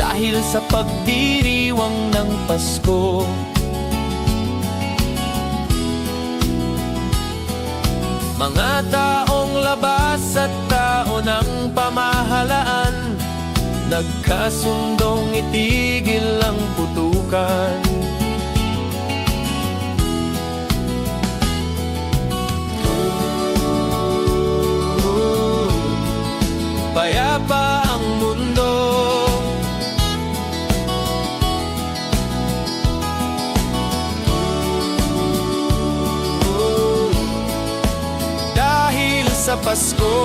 dahil sa pagdiriwang ng Pasko. Mga taong labas at tao ng pamahalaan, nagkasundong itigil ang putukan. Payapa ang mundo, dahil sa Pasko.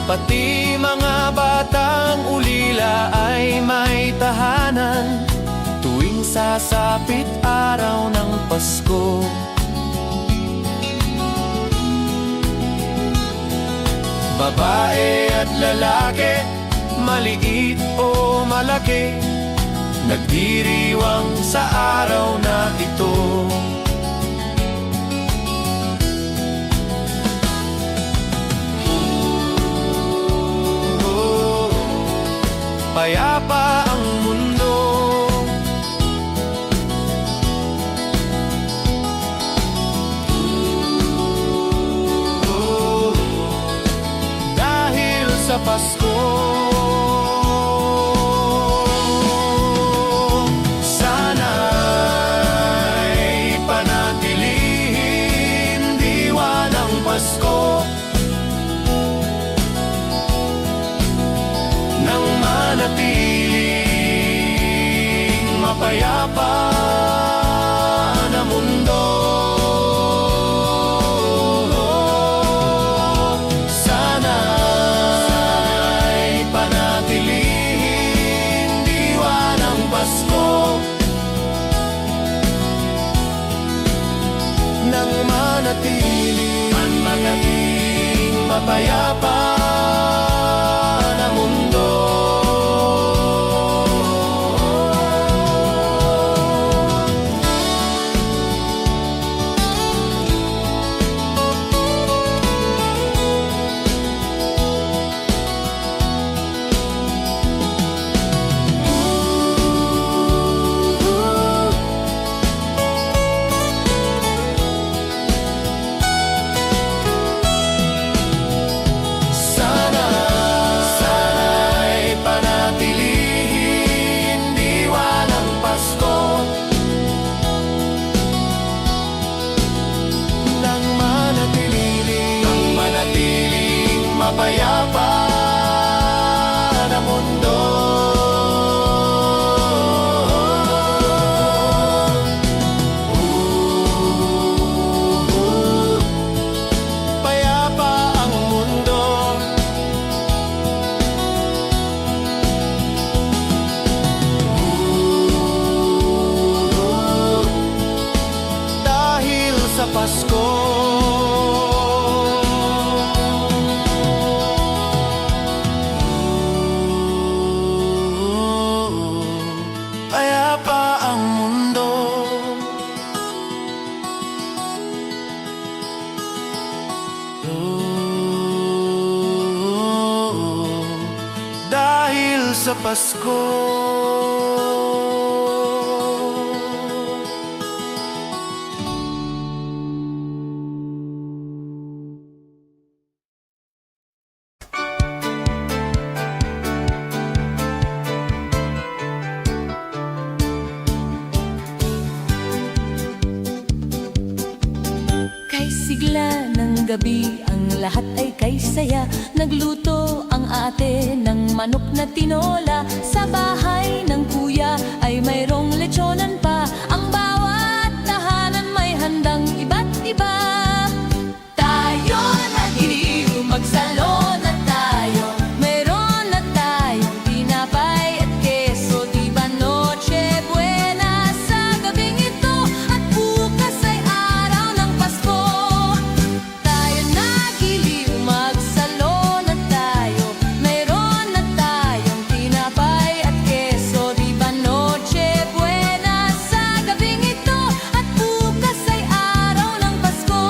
Pati mga batang ulila ay may tahanan tuwing sasapit araw ng Pasko. Babae at lalaki, maliit o malaki, nagdiriwang sa araw na ito. Payapa ang mundo, dahil sa Pasko. Sana'y panatilihin diwa ng Pasko nang manatiling mapayapa na mundo. Sana'y panatilihin diwa ng Pasko nang manatiling mapayapa na mundo. Sana'y panatilihin diwa ng Pasko nang manatiling mapayapa na mundo. Payapa ang mundo, dahil sa Pasko. Payapa ang mundo, dahil sa Pasko. Kay sigla ng gabi, ang lahat ay kay saya. Nagluto ang ate ng manok na tinola. Sa bahay ng kuya ay mayroong lechonan pa. Ang bawat tahanan may handang iba't iba. Tayo nagiliw, magsalo na tayo. Mayroon na tayong tinapay at keso. Di ba Noche Buena sa gabing ito? At bukas ay araw ng Pasko. Tayo nagiliw, magsalo na tayo. Mayroon na tayong tinapay at keso. Di ba Noche Buena sa gabing ito? At bukas ay araw ng Pasko.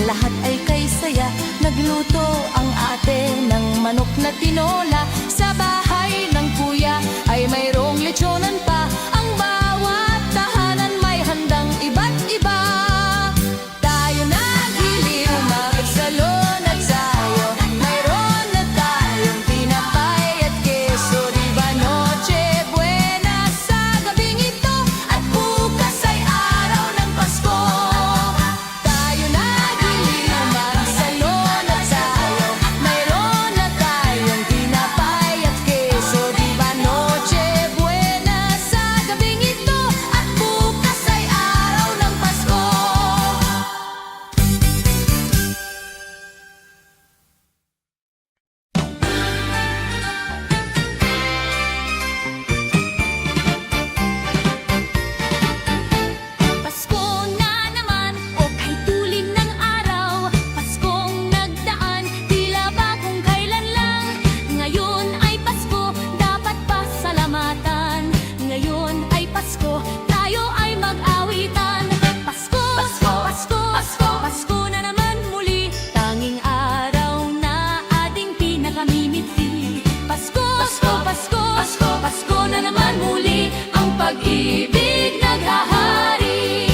lahat ay kay saya. Nagluto ang ate ng manok na tinola. Sa bahay ng kuya ay mayroong lechonan pa. Ang bawat tahanan may handang iba't iba. Tayo naghiliw, magsalon at sayo. Mayroon na tayong tinapay at keso. Di ba Noche Buena sa gabing ito? At bukas ay araw ng Pasko. Tayo naghiliw, magsalon at sayo. Mayroon na tayong tinapay at keso. Di ba Noche Buena sa gabing ito? At bukas ay araw ng Pasko. Pasko na naman, o kay tulim ng araw. Paskong nagdaan, tila ba kung kailan lang. Ngayon ay Pasko, dapat pasalamatan. Ngayon ay Pasko, tayo ay mag-awitan. Pasko, Pasko, Pasko, Pasko, Pasko na naman muli. Tanging araw na ating pinakamimiti. Pasko, Pasko, Pasko, Pasko, Pasko na naman muli. Ang pag-ibig naghahari.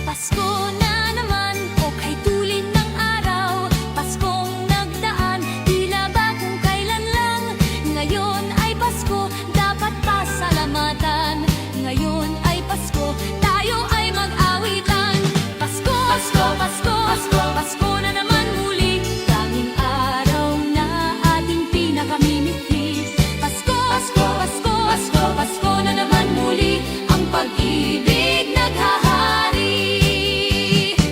Pasko na naman, o kay tulin ng araw. Paskong nagdaan, tila ba kung kailan lang. Ngayon ay Pasko, dapat pasalamatan. Ngayon ay Pasko, tayo ay mag-awitan. Pasko, Pasko, Pasko, Pasko, Pasko na naman muli. Tanging araw na ating pinakamimiti. Pasko, Pasko, Pasko, Pasko, Pasko na naman muli. Ang pag-ibig naghahari.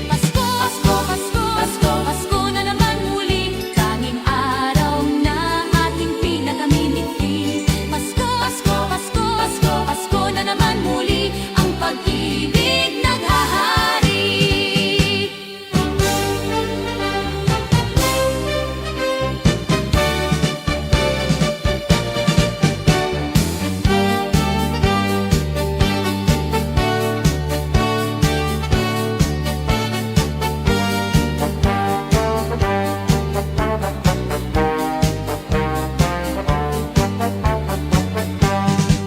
Pasko, Pasko, Pasko, Pasko, Pasko na naman muli. Tanging araw na ating pinakamimiti. Pasko, Pasko, Pasko, Pasko, Pasko na naman muli. Ang pag-ibig naghahari.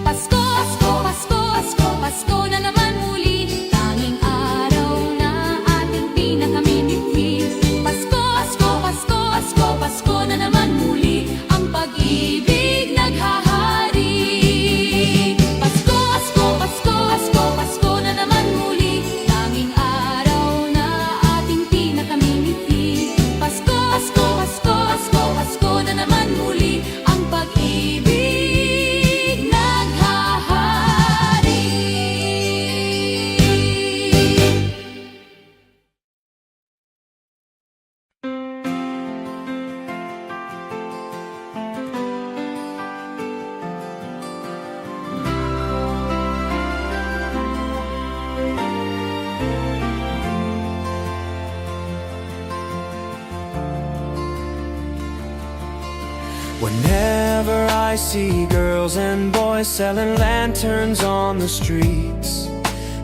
Pasko, Pasko, Pasko, Pasko, Pasko na naman muli. Tanging araw na ating pinakamimiti. Pasko, Pasko, Pasko, Pasko, Pasko na naman muli. Ang pag-ibig naghahari. Pasko, Pasko, Pasko, Pasko, Pasko na naman muli. Tanging araw na ating pinakamimiti. Pasko, Pasko, Pasko, Pasko, Pasko na naman muli. Ang pag-ibig naghahari. Whenever I see girls and boys selling lanterns on the streets,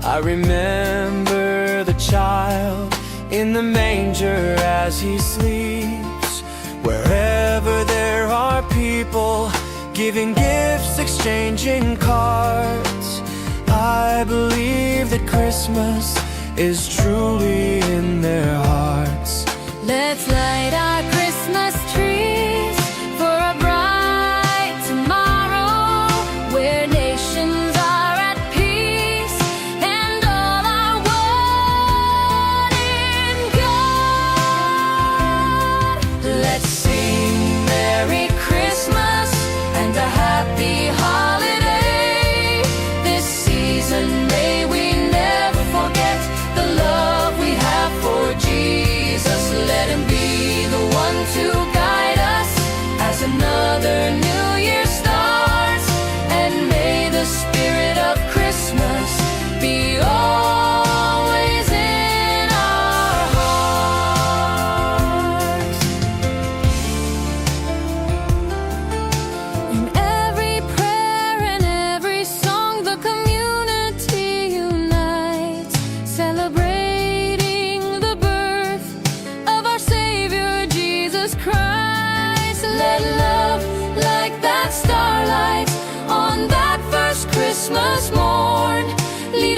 I remember the child in the manger as he sleeps. Wherever there are people giving gifts, exchanging cards, I believe that Christmas is truly in their hearts. Let's light our Christmas trees for a bright tomorrow, where nations are at peace and all are one in God. Let's sing Merry Christmas and a Happy Holiday. This season may we never forget the love we have for Jesus. Let him be the one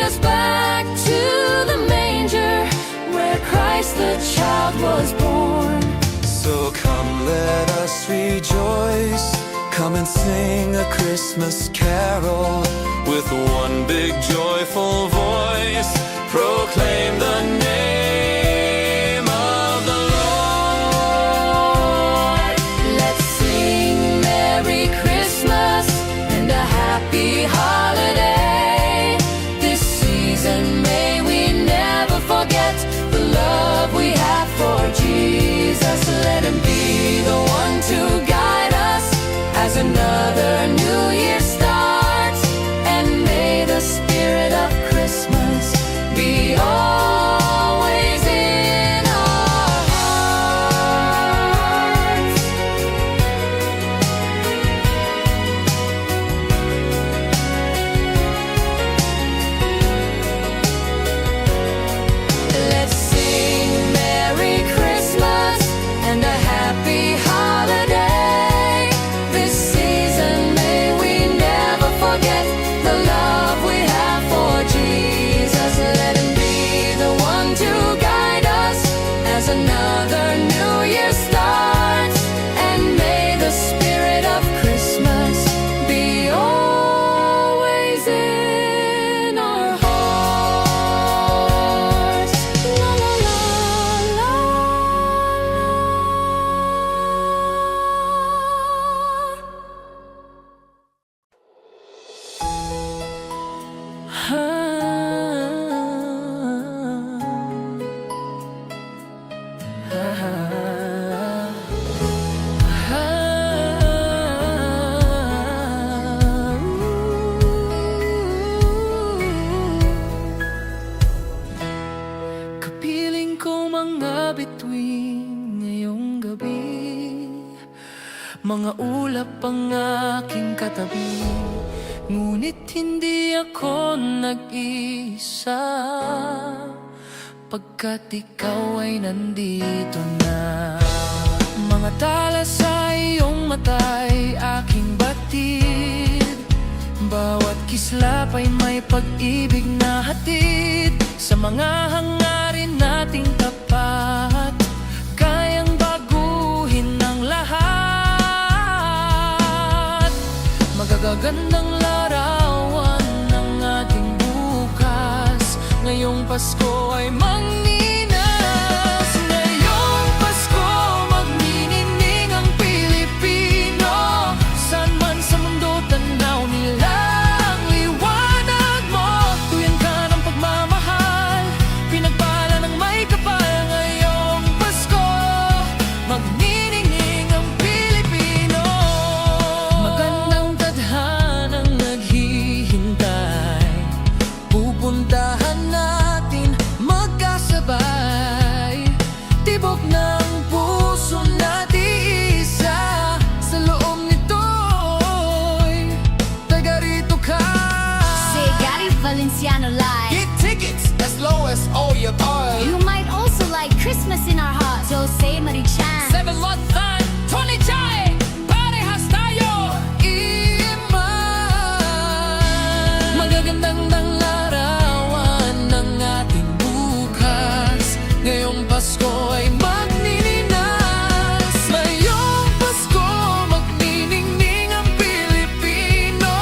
us back to the manger where Christ the child was born. So come, let us rejoice. Come and sing a Christmas carol with one big joyful voice. Proclaim the name of the Lord. Let's sing Merry Christmas and a happy holiday. This season may we never forget the love we have for Jesus. Let him be the one to guide us as another new year starts. And may the spirit of Christmas be always in our hearts. Let's sing Merry Christmas and a happy holiday. This season may we never forget the love we have for Jesus. Let him be the one to guide us as another new year starts. And may the spirit of Christmas be always in our hearts. La la la la Kapiling ko mga bituin ngayong gabi, mga ulap ang aking katabi. Ngunit hindi ako nag-isa, pagkat ikaw ay nandito na. Mga tala sa iyong mata'y aking batid, bawat kislap ay may pag-ibig na hatid. Sa mga hangarin nating tapat, kayang baguhin ng lahat. Magagandang larawan ng ating bukas, ngayong Pasko ay magninas. Ngayong Pasko magninining ang Pilipino. Saan man sa mundo tanaw nila ang liwanag mo. Tuyan ka ng pagmamahal, pinagpala ng may kapal. Ngayong Pasko magniningning ang Pilipino. Magandang tadhanang naghihintay, pupuntahan natin magkasabay. Tibok ng puso natin isa, sa loob nito'y taga rito ka. Say Gary Valenciano live. Get tickets as low as all your oil. You might also like Christmas in our hearts. Jose Marichan. 7 lot fan, Tony Chai, parehas tayo. Iman. Magagandang larawan ng ating bukas, ngayong Pasko ay magnininas. Ngayong Pasko magniningning ang Pilipino.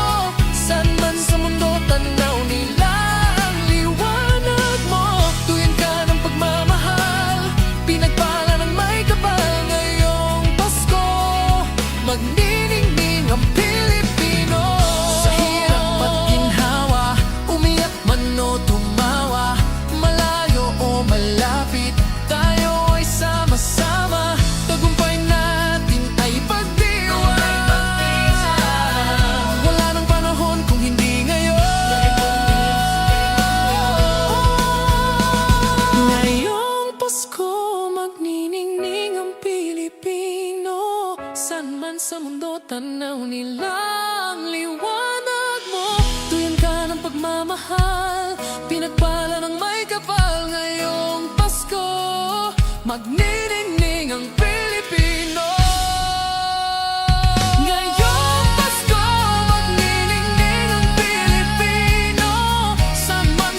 Saan man sa mundo tanaw nila ang liwanag mo. Tuyan ka ng pagmamahal, pinagpala ng may kapal. Ngayong Pasko magniningning ang Pilipino. Sa hirap at ginhawa, umiyak man o tumawa, malayo o malapit, tayo ay sama-sama. Tagumpay natin ay pagdiwang. Wala nang panahon kung hindi ngayon. Ngayong Pasko magniningning ang Pilipino. Saan man sa mundo tanaw nila ang liwanag mo. Tuyan ka ng pagmamahal, pinagpala ng may kapal. Ngayong Pasko magniningning ang Pilipino. Ngayong Pasko magniningning ang Pilipino. Saan man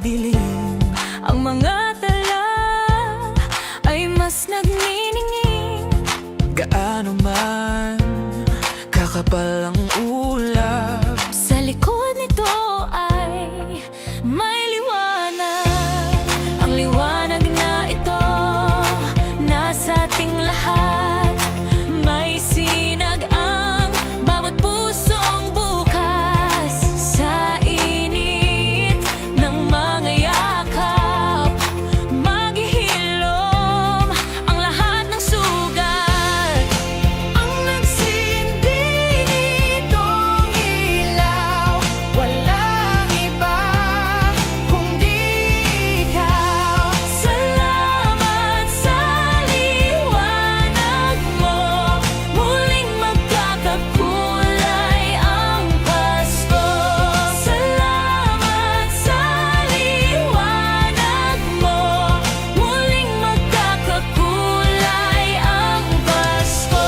madilim. Ang mga tala ay mas nagniningning. Gaano man kakapal ang ulap, Sa likod nito ay may liwanag. Ang liwanag na ito nasa ating lahat. May sinag ang bawat pusong bukas. Sa init ng mga yakap, maghihilom ang lahat ng sugat. Ang nagsindi nitong ilaw, walang iba kundi ikaw. Salamat sa liwanag mo, muling magkakakulay ang Pasko. Salamat sa liwanag mo, muling magkakakulay ang Pasko.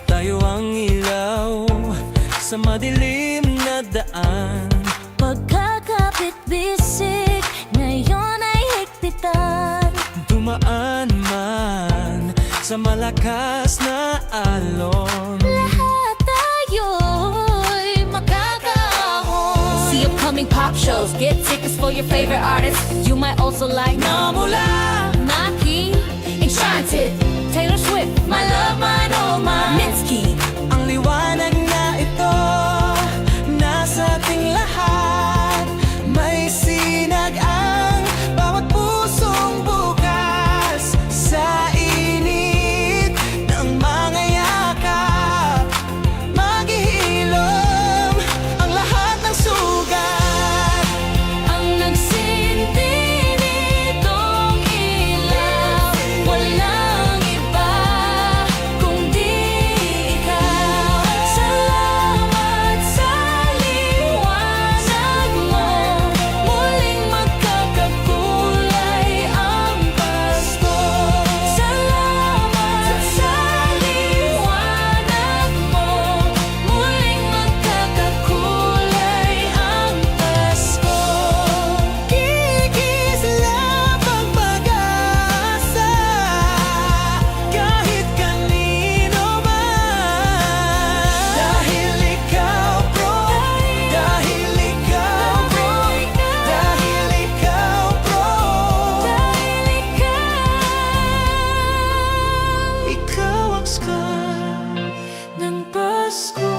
tayo ang ilaw sa madilim na daan. Pagkakapit-bisik, ngayon ay higpitan. Dumaan man sa malakas na alon. Lahat tayo'y makakaahon. See upcoming pop shows, get tickets for your favorite artists. You might also like Namula Naki, Enchanted, Taylor Swift, My Love, Mine, Oh Mine, Mitski. ang liwanag na ito nasa ating lahat. May sinag ang bawat pusong bukas. Sa init ng mga yakap, maghihilom ang lahat ng sugat. Ang nagsindi nitong ilaw, walang iba kundi ikaw. Salamat sa liwanag mo, muling magkakakulay ang Pasko. Salamat sa liwanag mo, muling magkakakulay ang Pasko. Kikislap ang pag-asa kahit kanino man. Dahil ikaw, bro. Dahil ikaw, bro. Dahil ikaw, bro. Ikaw ang star ng Pasko.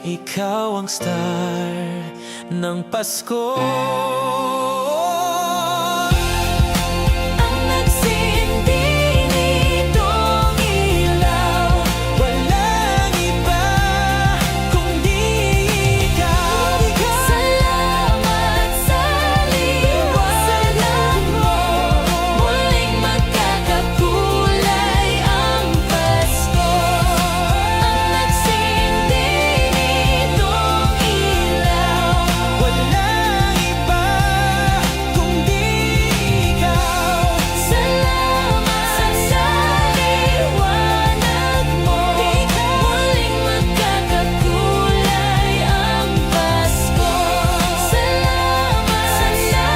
Ikaw ang star ng Pasko. Ang nagsindi nitong ilaw, Walang iba kundi ikaw. salamat sa liwanag mo, muling magkakakulay ang Pasko. Ang nagsindi nitong ilaw, Walang iba kundi ikaw. salamat sa liwanag mo, muling magkakakulay ang Pasko. Salamat sa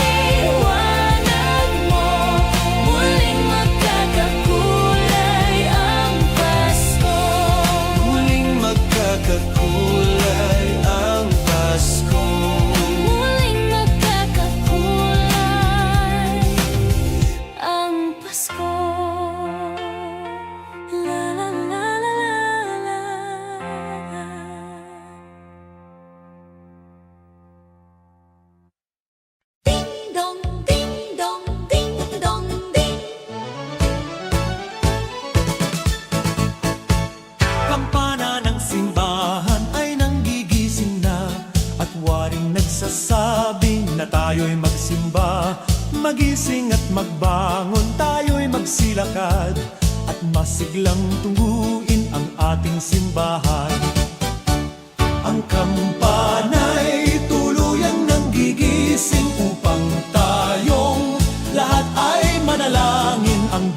liwanag mo, muling magkakakulay ang Pasko. Muling magkakakulay ang Pasko. Muling magkakakulay ang Pasko. La la la la la la. Ding dong, ding dong, ding dong, ding. Kampana ng simbahan ay nanggigising na, at waring nagsasabing na tayo'y magsimba. Magising at magbangon, tayo'y magsilakad, at masiglang tungguin ang ating simbahan. Ang kampana'y tuluyang nanggigising upang tayong lahat ay manalangin. Ang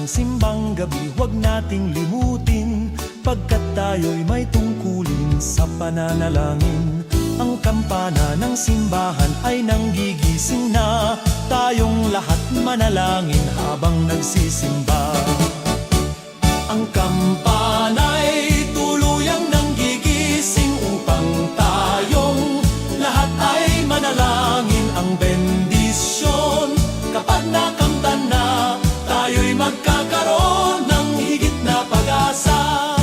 ng simbang gabi, huwag nating limutin, pagkat tayo'y may tungkulin sa pananalangin. Ang kampana ng simbahan ay nanggigising na, tayong lahat manalangin habang nagsisimba. Ang kampana'y tuluyang nanggigising upang tayong lahat ay manalangin. Ang bendisyon kapag nakamtan na, tayo'y magkakaroon ng higit na pag-asa.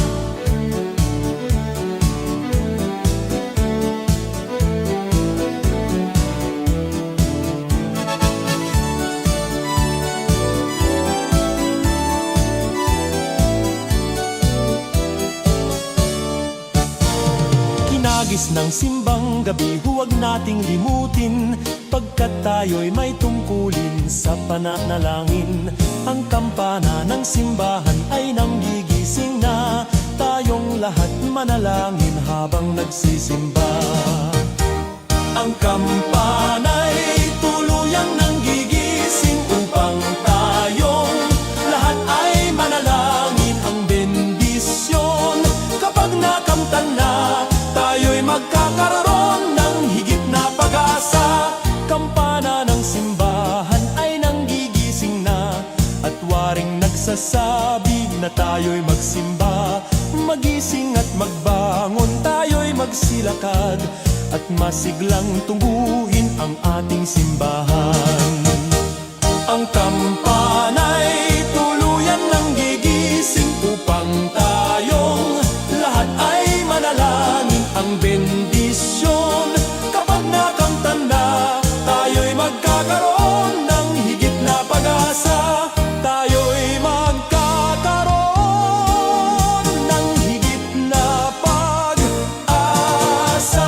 Kinagis ng simbang gabi, huwag nating limutin, pagkat tayo'y may tungkulin sa pananalangin. Ang kampana ng simbahan ay nanggigising na, tayong lahat manalangin habang nagsisimba. Ang kampana'y tuluyang nanggigising upang tayong lahat ay manalangin. Ang bendisyon kapag nakamtan na, tayo'y magkakaroon ng higit na pag-asa. Kampana ng simbahan ay nanggigising na, at waring nagsasabi na tayo'y magsimba. Magising at magbangon, tayo'y magsilakad, at masiglang tungguhin ang ating simbahan. Ang kampana'y tuluyan nanggigising upang tayong lahat ay manalangin. Ang bendisyon kapag nakamtan na, tayo'y magkakaroon ng higit na pag-asa. Tayo'y magkakaroon ng higit na pag-asa.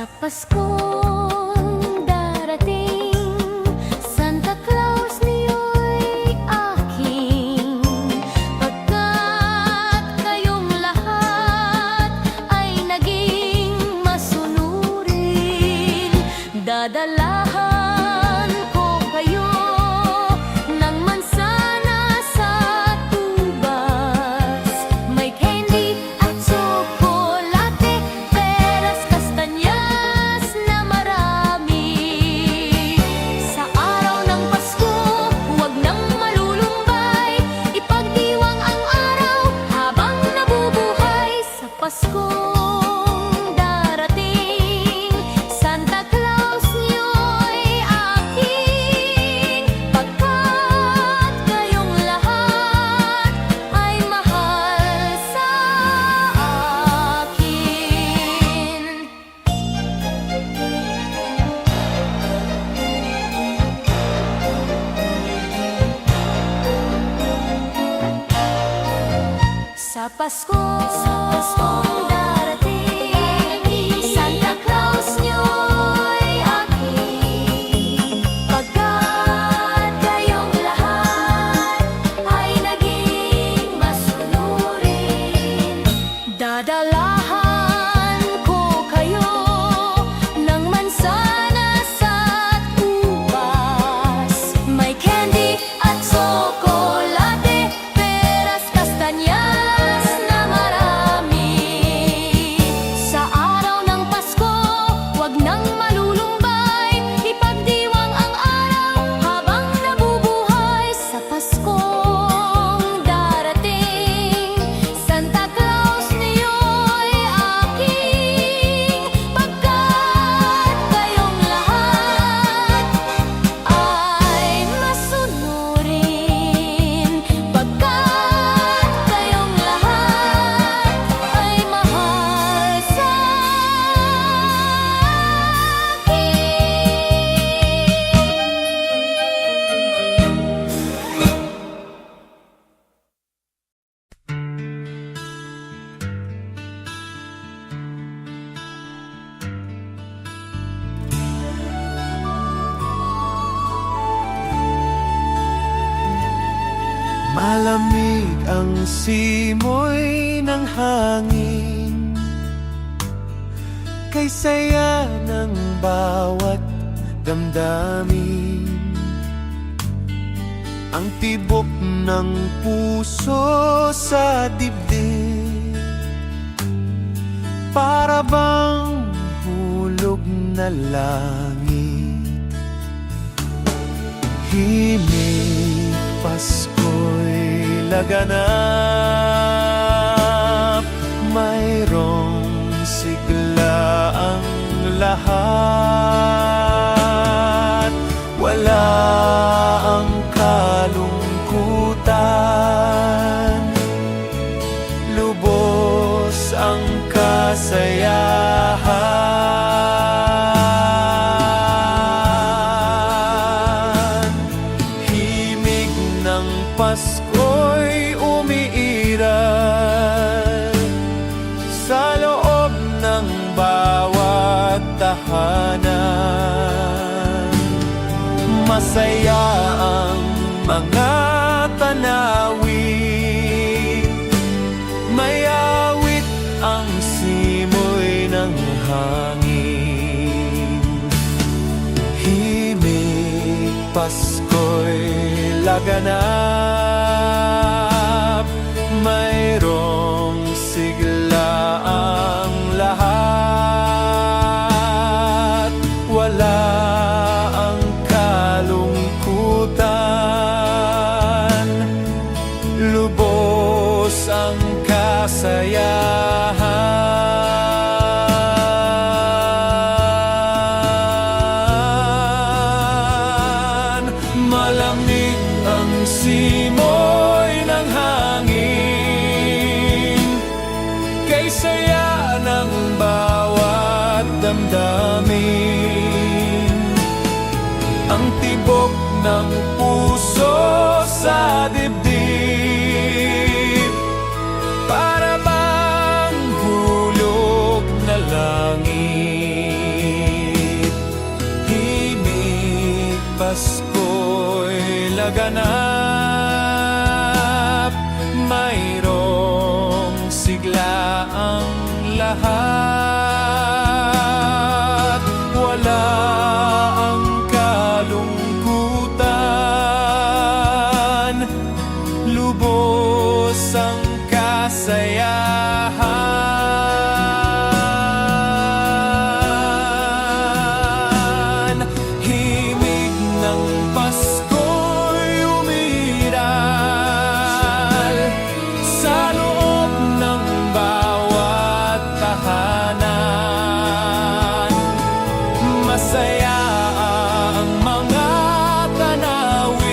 Sa Paskong darating, Santa Claus niyo'y aking. Pagkat kayong lahat ay naging masunurin, dadalahan ko kayo ng mansanas at ubas. May candy at tsokolate, peras, kastanyas na marami. Sa araw ng Pasko, huwag nang malulumbay, ipagdiwang ang araw habang nabubuhay. Sa Paskong darating, Santa Claus niyo'y aking. Pagkat kayong lahat ay mahal sa akin. Sa Paskong darating, Santa Claus niyo'y aking. Pagkat kayong lahat ay naging masunurin, dadalahan ko kayo ng mansanas at ubas. May candy at tsokolate, peras, kastanyas na marami. Sa araw ng Pasko, huwag nang malulumbay, ipagdiwang ang araw habang nabubuhay. Sa Paskong darating, Santa Claus niyo'y aking. Pagkat kayong lahat ay masunurin, pagkat kayong lahat ay mahal sa Malamig ang simoy ng hangin, kay saya ng bawat damdamin. Ang tibok ng puso sa dibdib, para bang hulog na langit. Himig Pasko'y laganap, mayroong sigla ang lahat. Wala ang kalungkutan, lubos ang kasayahan. Himig ng Pasko'y umiiral sa loob ng bawat tahanan. Masaya ang mga tanawin, may awit ang simoy ng hangin. Himig Pasko'y laganap, mayroong sigla ang lahat. Wala ang kalungkutan, lubos ang kasayahan. Malamig ang simoy ng hangin, kay saya ng bawat damdamin. Ang tibok ng puso sa dibdib, para bang hulog na langit. Pasko'y laganap, mayroong sigla ang lahat. Wala ang kalungkutan, lubos ang kasayahan. Himig ng Pasko'y umiral sa loob ng bawat tahanan. Masaya ang mga tanawin,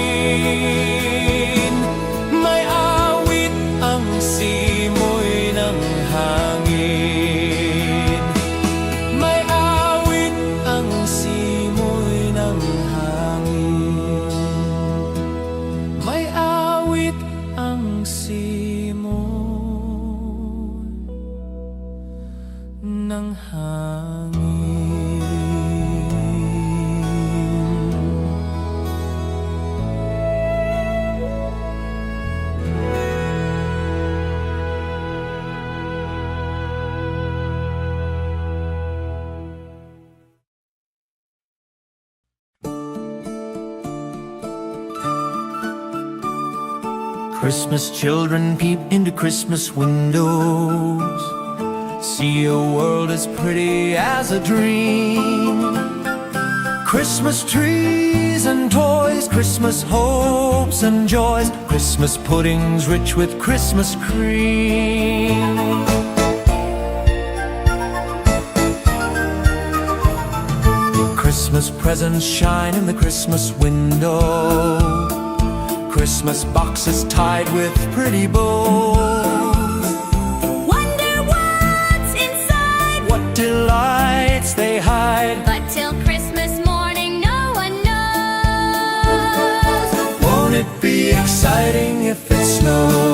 may awit ang simoy ng hangin. May awit ang simoy ng hangin. May awit ang simoy ng hangin. Christmas children peep into Christmas windows, see a world as pretty as a dream. Christmas trees and toys, Christmas hopes and joys, Christmas puddings rich with Christmas cream. Christmas presents shine in the Christmas window, Christmas boxes tied with pretty bows. Wonder what's inside, What delights they hide. but till Christmas morning no one knows. Won't it be exciting if it snows?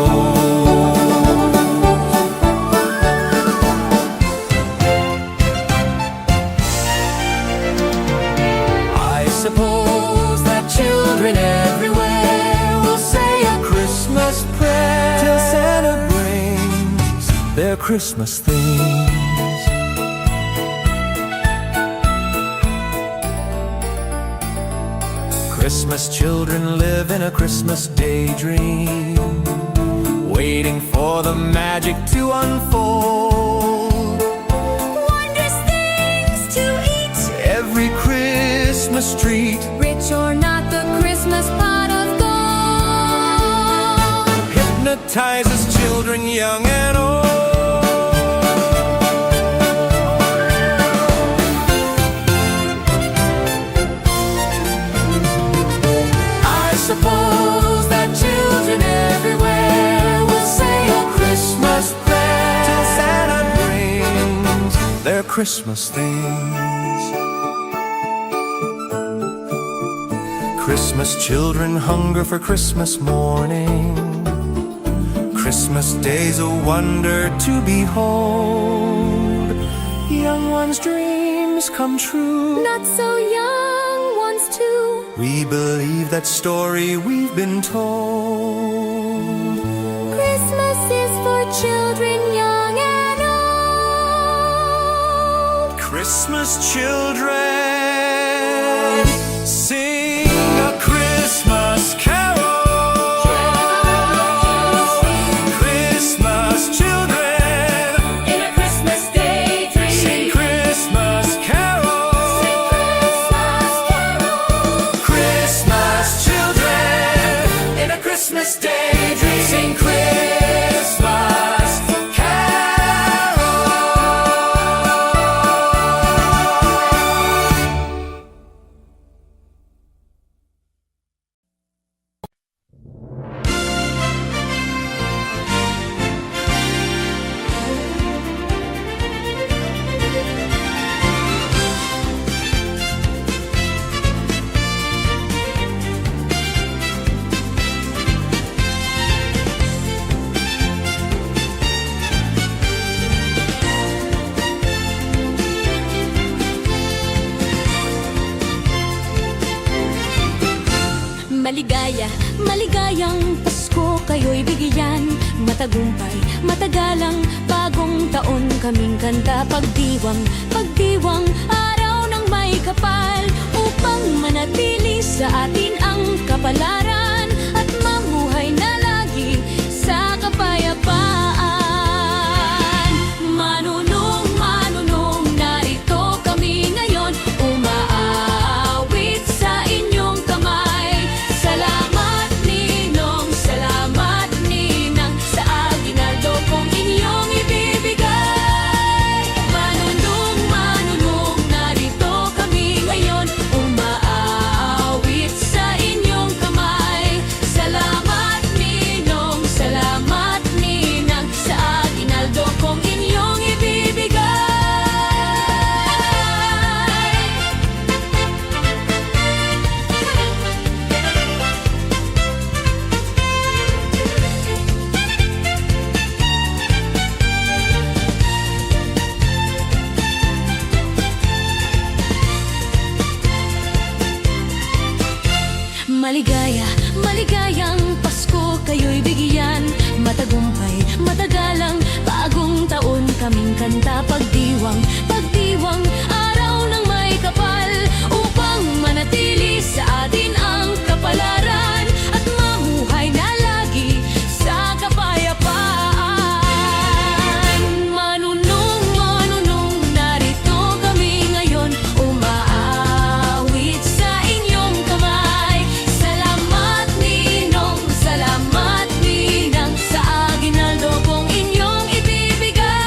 I suppose that children everywhere will say a Christmas prayer till Santa brings their Christmas things. Christmas children live in a Christmas daydream, waiting for the magic to unfold. Wondrous things to eat, Every Christmas treat rich or not, the Christmas pot of gold. hypnotizes children young and old. I suppose that children everywhere will say a Christmas prayer till Santa brings their Christmas things. Christmas children hunger for Christmas morning, Christmas day's a wonder to behold. Young ones' dreams come true, Not so young ones too. we believe that story we've been told. Christmas is for children young and old. Christmas children sing a Christmas carol. Christmas children In a Christmas daydream, sing Christmas carols. Christmas carol. Christmas children in a Christmas daydream sing Christmas carol. Maligaya, maligayang Pasko kayo'y bigyan. Matagumpay, matagalang bagong taon kaming kanta. Pagdiwang, pagdiwang, araw ng may kapal, upang manatili sa atin ang kapalaran at mamuhay na lagi sa kapayapaan. Manunong, manunong, narito kami ngayon, umaawit sa inyong kamay. Salamat ninong, salamat ninang, sa aginaldo kong inyong ibibigay. Manunong, manunong, narito kami ngayon, umaawit sa inyong kamay. Salamat ninong, salamat ninang, sa aginaldo kong inyong ibibigay. Maligaya, maligayang Pasko kayo'y bigyan. Matagumpay, matagalang bagong taon kaming kanta. Pagdiwang, pagdiwang, araw ng may kapal, upang manatili sa atin ang kapalaran at mamuhay na lagi sa kapayapaan. Manunong, manunong, narito kami ngayon, umaawit sa inyong kamay. Salamat ninong, salamat ninang, sa aginaldo kong inyong ibibigay.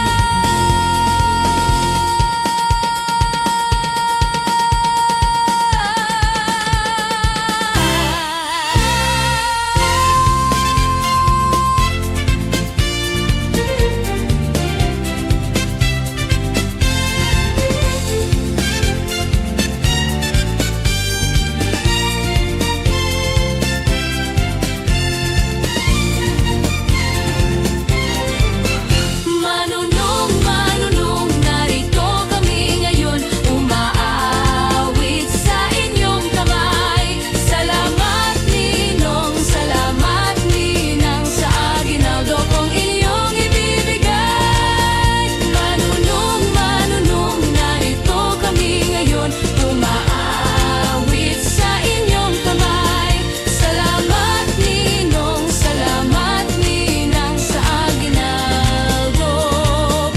Manunong, manunong, narito kami ngayon, umaawit sa inyong kamay. Salamat ninong, salamat ninang, sa aginaldo kong inyong ibibigay. Manunong, manunong, narito kami ngayon, umaawit sa inyong kamay. Salamat ninong, salamat ninang, sa aginaldo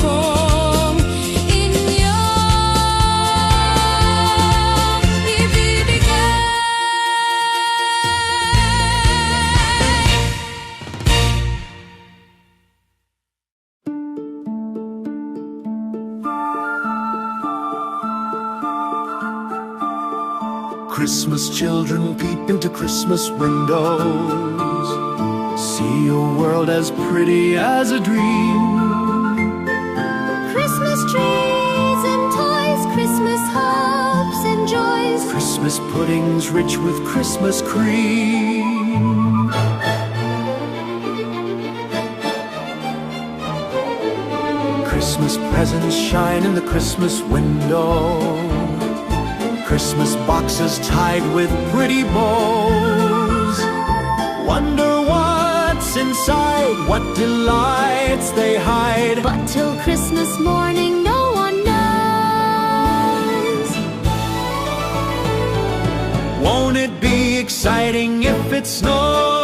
kong inyong ibibigay. Christmas children peep into Christmas windows, see a world as pretty as a dream. Christmas trees and toys, Christmas hopes and joys. Christmas puddings rich with Christmas cream. Christmas presents shine in the Christmas window, Christmas boxes tied with pretty bows. Wonder what's inside, what delights they hide. But till Christmas morning, no one knows. Won't it be exciting if it snows?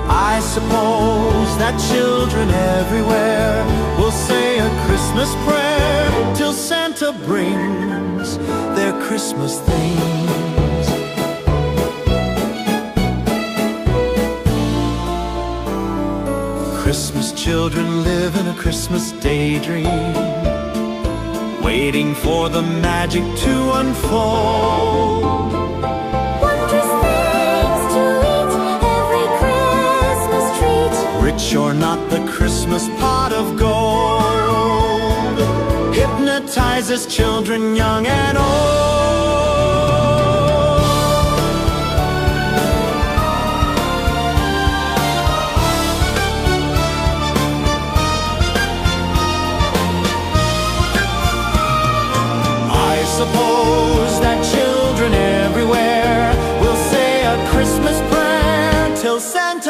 I suppose that children everywhere will say a Christmas prayer till Santa brings their Christmas things. Christmas children live in a Christmas daydream, waiting for the magic to unfold. Wondrous things to eat, every Christmas treat. Rich or not, the Christmas pot of gold hypnotizes children young and old.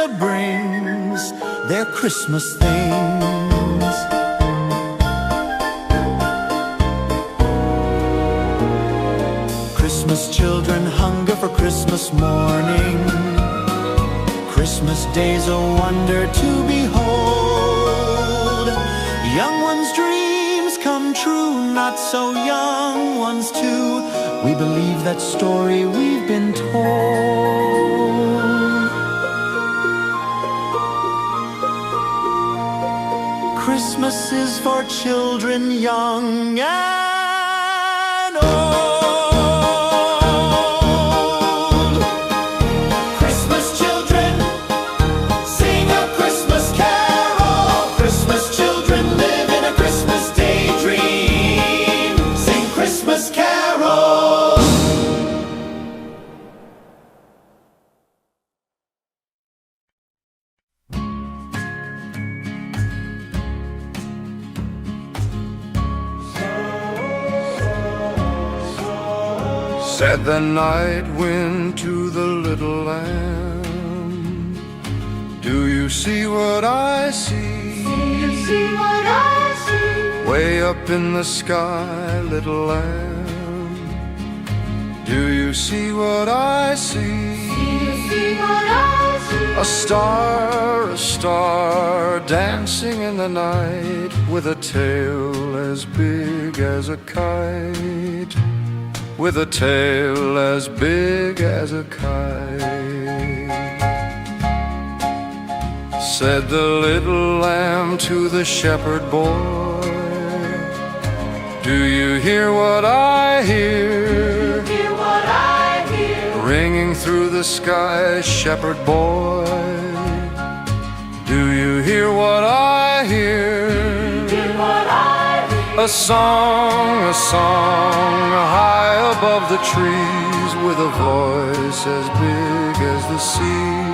Santa brings their Christmas things. Christmas children hunger for Christmas morning. Christmas day's a wonder to behold. Young ones' dreams come true, not so young ones too. We believe that story we've been told. Christmas is for children young and old. Said the night wind to the little lamb, do you see what I see? Do you see what I see? Way up in the sky, little lamb, do you see what I see? Do you see what I see? A star dancing in the night, with a tail as big as a kite. With a tail as big as a kite. Said the little lamb to the shepherd boy, do you hear what I hear? Do you hear what I hear? Ringing through the sky, shepherd boy, do you hear what I hear? Do you hear what I hear? A song high above the trees, with a voice as big as the sea.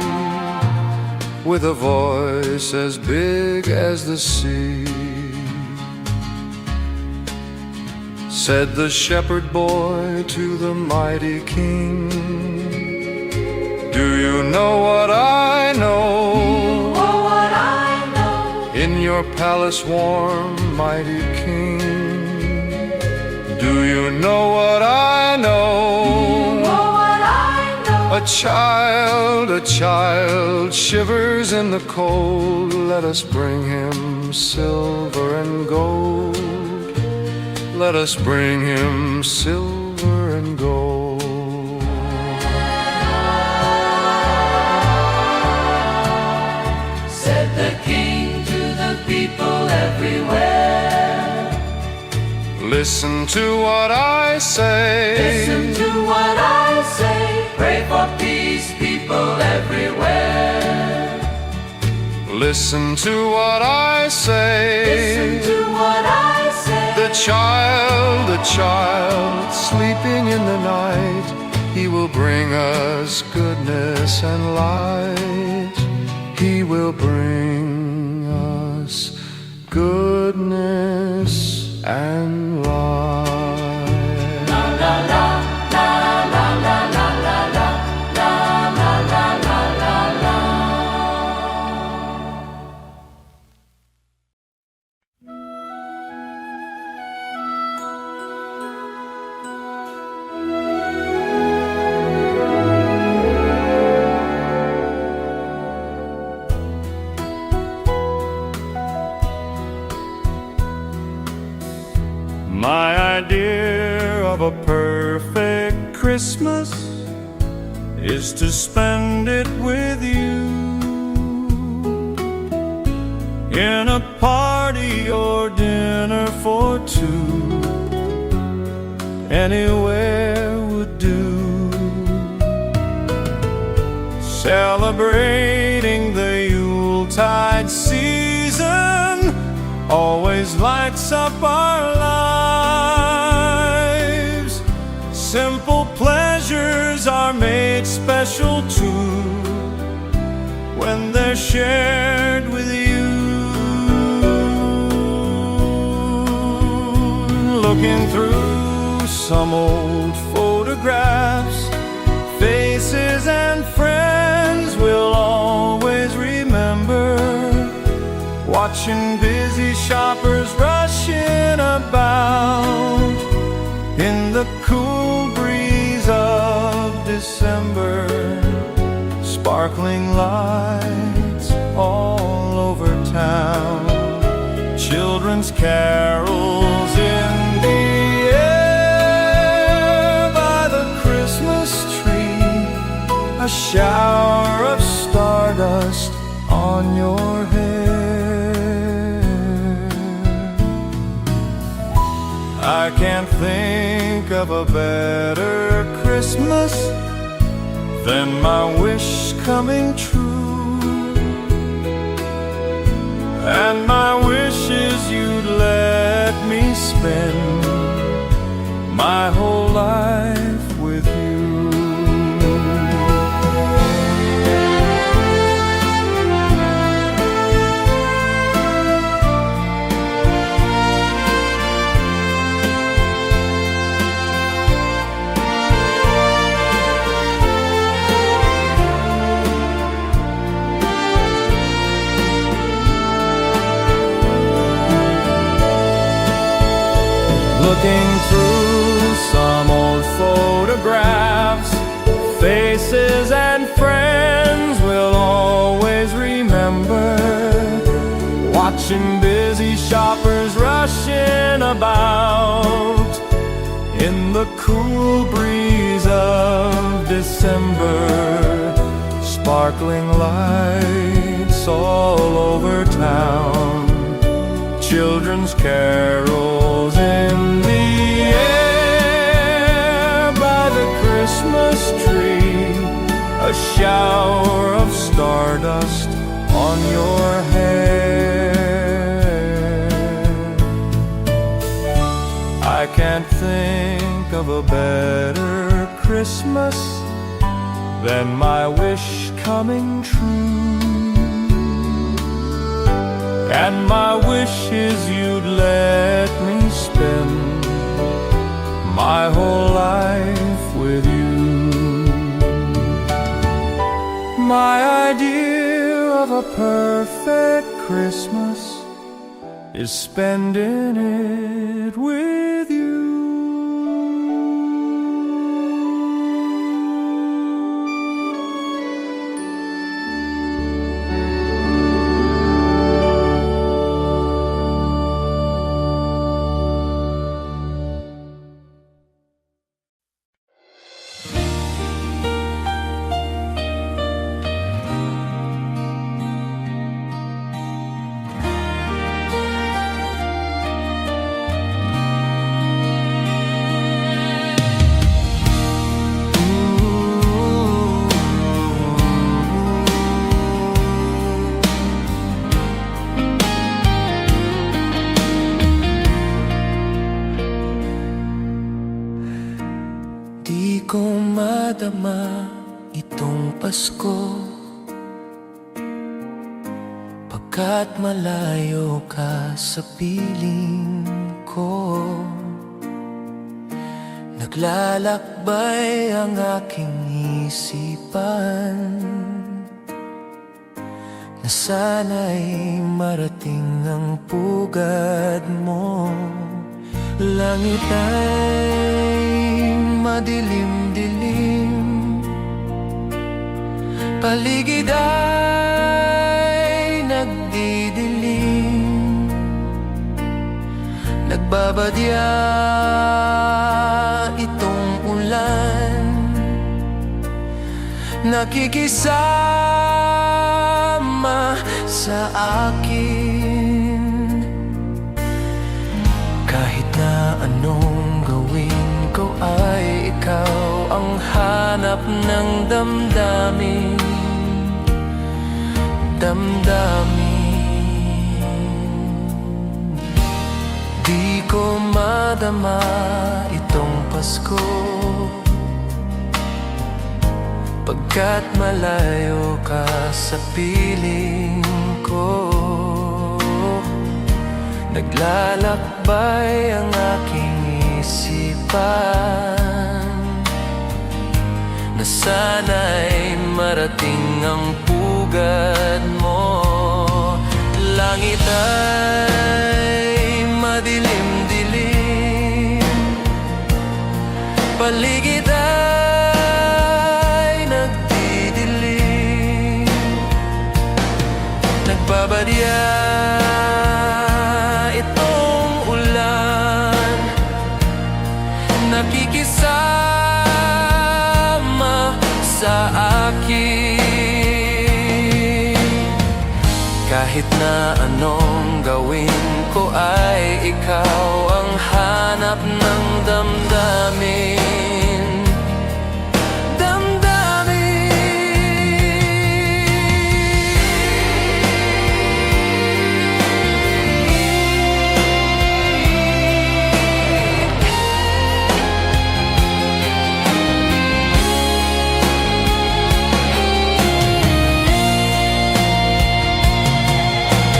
With a voice as big as the sea. Said the shepherd boy to the mighty king, do you know what I know? Oh, what I know. In your palace warm, mighty king, do you know what I know? Oh, what I know. A child shivers in the cold. Let us bring him silver and gold. Let us bring him silver and gold. Said the king to the people everywhere, listen to what I say. listen to what I say. Pray for peace, people everywhere. Listen to what I say. Listen to what I say. The child sleeping in the night, he will bring us goodness and light. He will bring us goodness and light. La la la la la la la la la la la la la la. My idea of a perfect Christmas is to spend it with you, in a party or dinner for two. Anywhere would do. Celebrating the Yuletide season always lights up our lives. Simple pleasures are made special too, when they're shared with you. Looking through some old photographs, faces and friends will always sparkling lights all over town, children's carols in the air by the Christmas tree, a shower of stardust on your hair. I can't think of a better Christmas than my wish coming true. And my wish is you'd let me spend my whole life with you. Looking through some old photographs, faces and friends we'll always remember. Watching busy shoppers rushing about in the cool breeze of December. Sparkling lights all over town, children's carols in the air by the Christmas tree, a shower of stardust on your hair. I can't think of a better Christmas than my wish coming true. And my wish is you'd let me spend my whole life with you. My idea of a perfect Christmas is spending it with you. Di ko madama itong Pasko, pagkat malayo ka sa piling ko. Naglalakbay ang aking isipan na sana'y marating ang pugad mo. Langit ay madilim-dilim, paligid ay nagdidilim, nagbabadya itong ulan, nakikisama sa akin. Kahit na anong gawin ko ay ikaw ang hanap ng damdamin. Di ko madama itong Pasko, pagkat malayo ka sa piling ko. Naglalakbay ang aking isipan na sana'y marating ang pugad mo. Langit ay madilim-dilim, paligid ay nagdidilim, akin. Kahit na anong gawin ko ay ikaw ang hanap ng damdamin.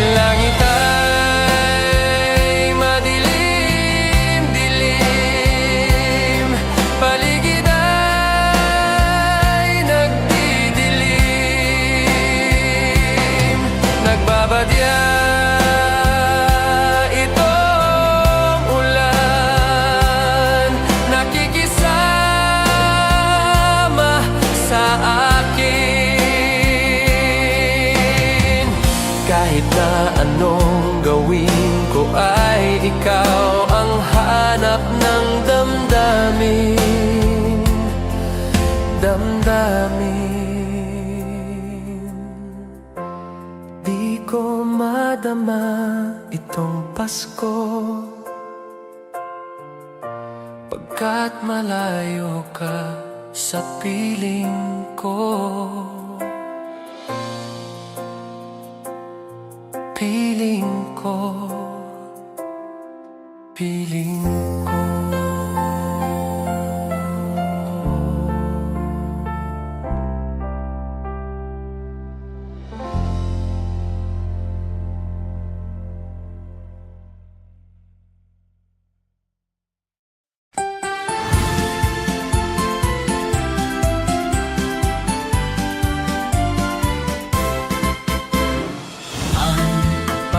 Langit ay madilim-dilim, paligid ay nagdidilim. Nagbabadya itong ulan, nakikisama sa akin. Kahit na anong gawin ko ay ikaw ang hanap ng damdamin. Damdamin. Di ko madama itong Pasko, pagkat malayo ka sa piling ko. Piling ko, piling ko.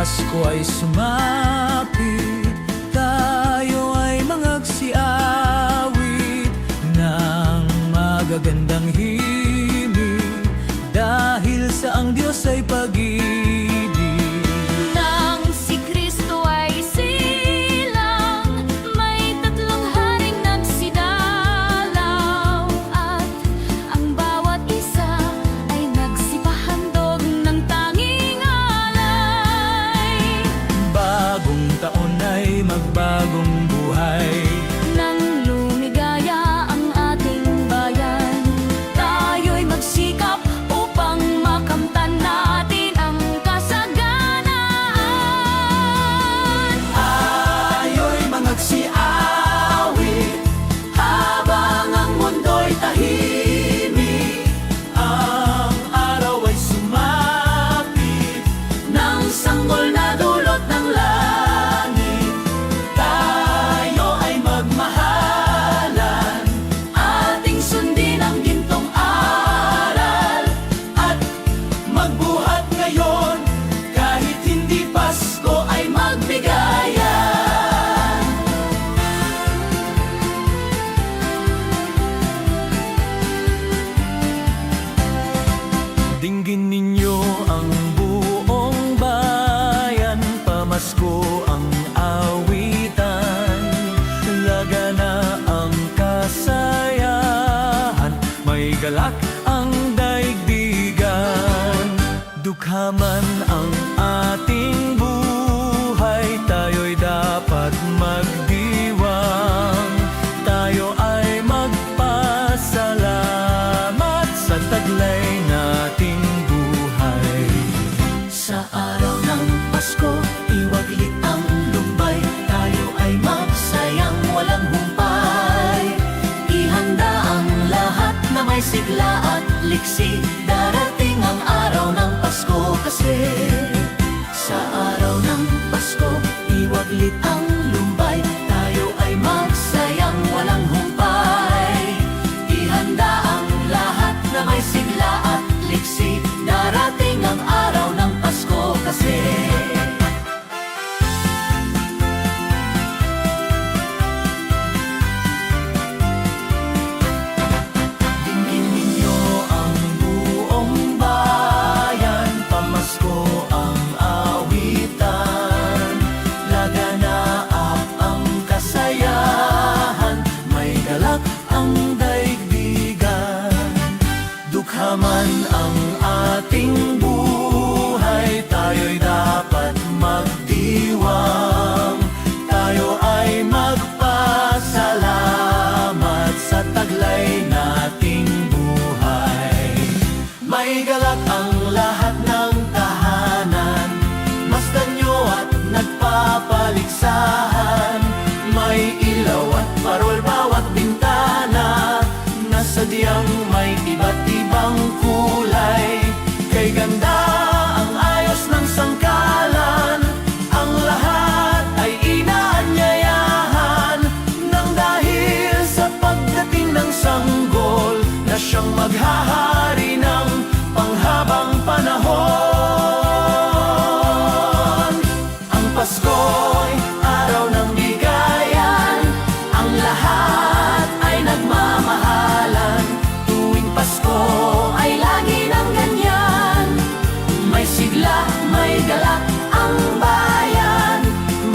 Pasko ay sumapit, tayo ay mangagsiawit ng magagandang himig, dahil sa ang Diyos ay pag-ibig. Nang si Kristo ay silang, may tatlong haring nagsidalaw, at ang bawat isa ay nagsipahandog ng tanging alay. Bagong taon ay magbagong buhay, Nang lumigaya ang ating bayan, tayo'y magsikap upang makamtan natin ang kasaganaan. tayo'y mangagsiawit habang ang mundo'y tahimik. Ang araw ay sumapit ng sanggol na dulot ng langit. Tayo ay magmahalan, ating sundin ang gintong aral, at magbuhat ngayon kahit hindi Pasko ay magbigayan. Dinggin ninyo ang buong bayan, pamasko ang awitan, lagana ang kasayahan, may galak ang daigdigan. Dukha man ang ating buhay, tayo'y dapat magdiwang. Tayo ay magpasalamat sa taglay nating buhay. Sa araw ng Pasko, iwaglit ang lumbay, tayo ay magsayang walang humpay. Ihanda ang lahat na may sigla at liksi, darating ang araw ng Pasko kasi. Sa araw ng Pasko, iwaglit ang lumbay, tayo ay magsayang walang humpay. Ihanda ang lahat na may sigla at liksi, darating ang araw ng Pasko kasi. Dinggin ninyo ang buong bayan, pamasko ang awitan, lagana paligsahan. May ilaw at parol bawat bintana, na sadyang may iba't ibang kulay. Kay ganda ang ayos ng sangkalan, ang lahat ay inaanyayahan, nang dahil sa pagdating ng sanggol, na siyang maghahari ng panghabang panahon. Ang Pasko'y araw ng bigayan, ang lahat ay nagmamahalan. Tuwing Pasko ay lagi ng ganyan, may sigla, may galak ang bayan.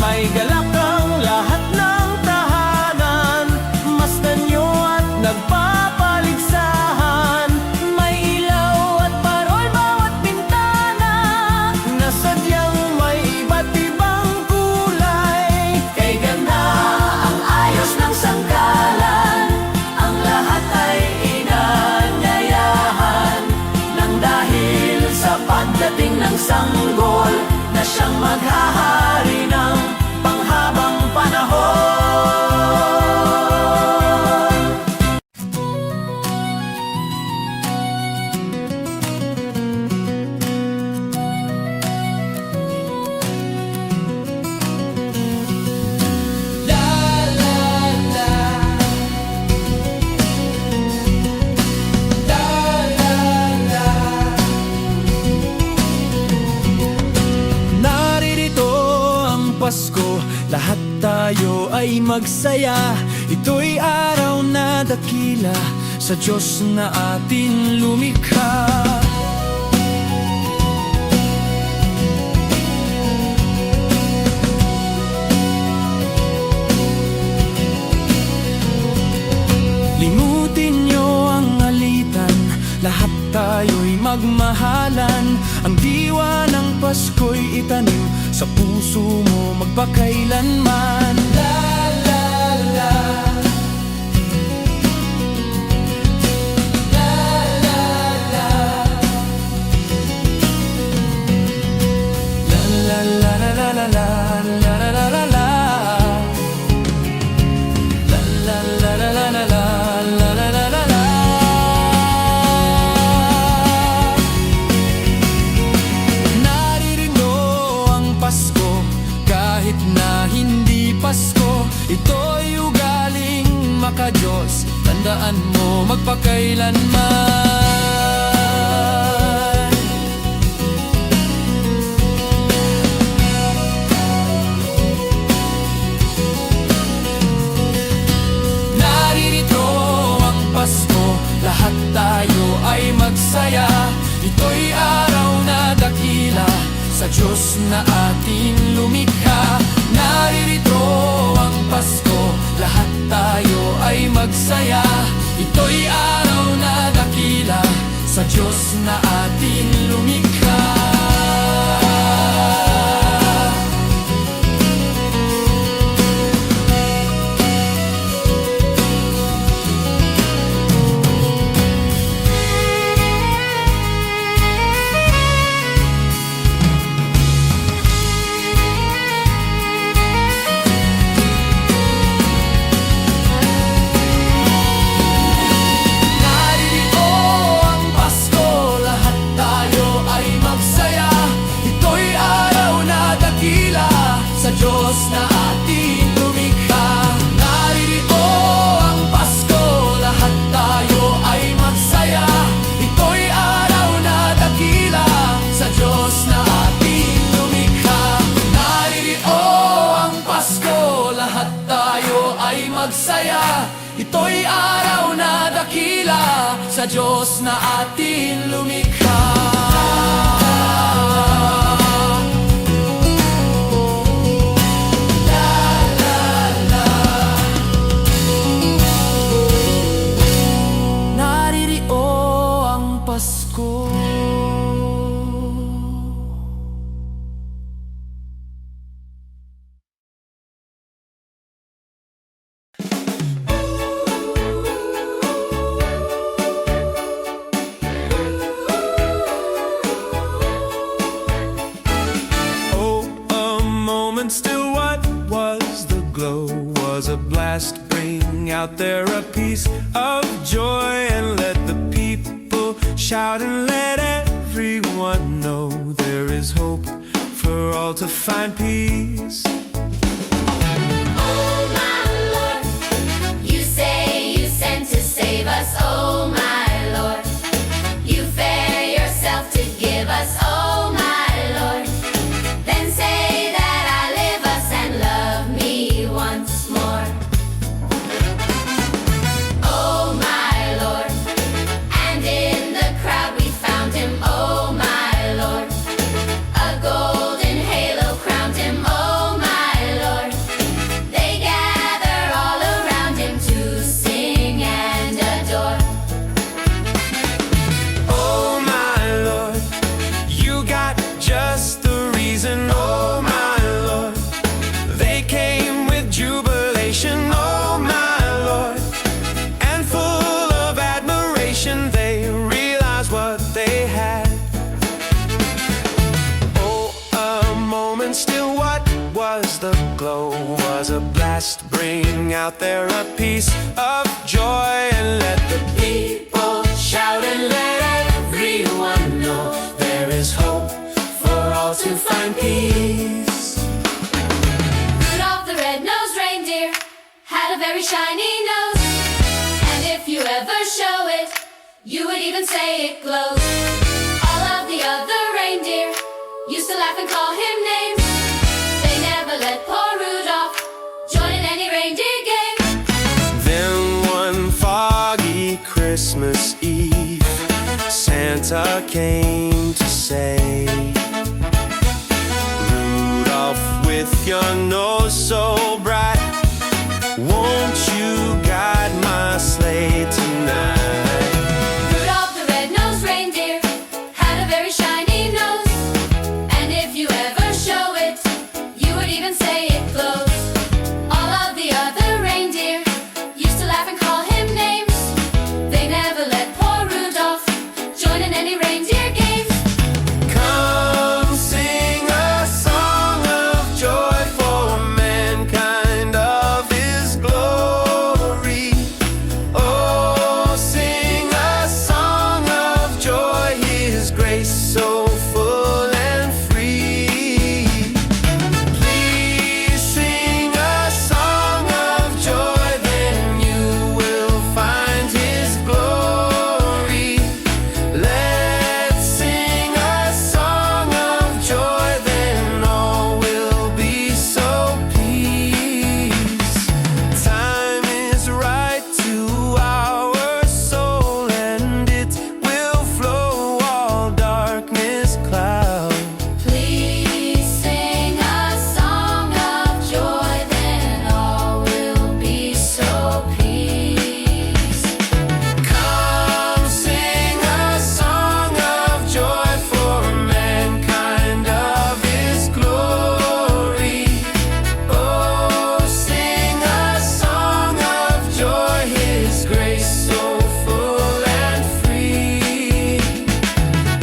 May galak ang lahat ng tahanan, masdan nyo at nagpapaligsahan. May ilaw at parol bawat bintana, na sadyang may iba't ibang kulay. Kay ganda ang ayos ng sangkalan, ang lahat ay inanyayahan, nang dahil sa pagdating ng sanggol, na siyang maghahari ng panghabang panahon. Naririto ang Pasko, lahat tayo ay magsaya. Ito'y araw na dakila sa Diyos na atin lumikha. Limutin nyo ang alitan, lahat tayo'y magmahalan. Ang diwa ng Pasko'y itanim sa puso mo magpakailanman. La la la, la la la, la la la la la la la la la la la la. La la la la la la la la la la la la. Naririno ang Pasko, kahit na hindi Pasko. Ito'y ugaling maka-Diyos, tandaan mo magpakailanman. Naririto ang Pasko, lahat tayo ay magsaya. Ito'y araw na dakila sa Diyos na ating lumikha. Naririto ang Pasko, lahat tayo ay magsaya. Ito'y araw na dakila sa Diyos na ating lumikha. Naririto ang Pasko, lahat tayo ay magsaya. Ito'y araw na dakila sa Diyos na ating lumikha. Naririto ang Pasko, lahat tayo ay magsaya. Ito'y araw na dakila sa Diyos na ating lumikha. Naririto ang Pasko, lahat tayo ay magsaya. Ito'y araw na dakila sa Diyos na ating lumikha. Naririto ang Pasko. was the glow? Was a blast bring out there a piece of joy? And let the people shout and let everyone know there is hope for all to find peace. Oh my Lord, you say you sent to save us. Oh my Lord, you fare yourself to give us. Oh my Lord, then say that I live us and love me once more. Oh my Lord, and in the crowd we found him. Oh my Lord, a golden halo crowned him. Oh my Lord, they gather all around him to sing and adore. Oh my Lord, you got just the reason. Oh my Lord, they came with jubilation. Oh my Lord, and full of admiration they realized what they had. Oh, a moment still, what was the glow? Was a blast bring out there a piece of joy? And let the people shout and let everyone know there is hope for all to find peace. Rudolph the red-nosed reindeer had a very shiny nose, and if you ever show it, you would even say it glows. All of the other reindeer used to laugh and call him names. They never let poor Rudolph join in any reindeer game. Then one foggy Christmas Eve, Santa came to say, Rudolph, with your nose so bright, won't you guide my sleigh tonight? Rudolph the red-nosed reindeer had a very shiny nose, and if you ever show it, you would even say it glows. All of the other reindeer used to laugh and call him names. They never let poor Rudolph join in any reindeer games. Come sing a song of joy for mankind of his glory. Oh, sing a song of joy, his grace so full and free. Please sing a song of joy, then you will find his glory. Let's sing a song of joy, then all will be so peace. Time is right to our soul, and it will flow all darkness cloud. Please sing a song of joy, then all will be so peace. Come sing a song of joy for mankind of his glory. Oh, sing a song of joy, his grace so full and free.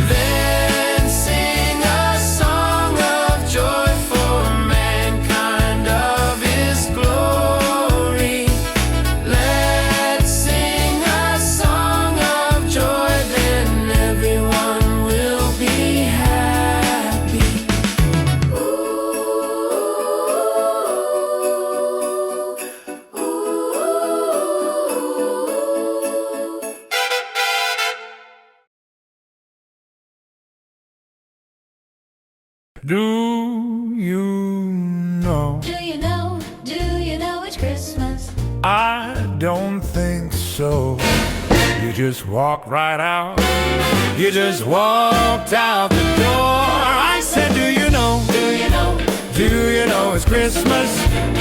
Then sing a song of joy for mankind of his glory. Let's sing a song of joy, then everyone will be happy. Do you know? Do you know it's Christmas? I don't think so. You just walked right out. You just walked out the door. I said, do you know? Do you know? Do you know it's Christmas?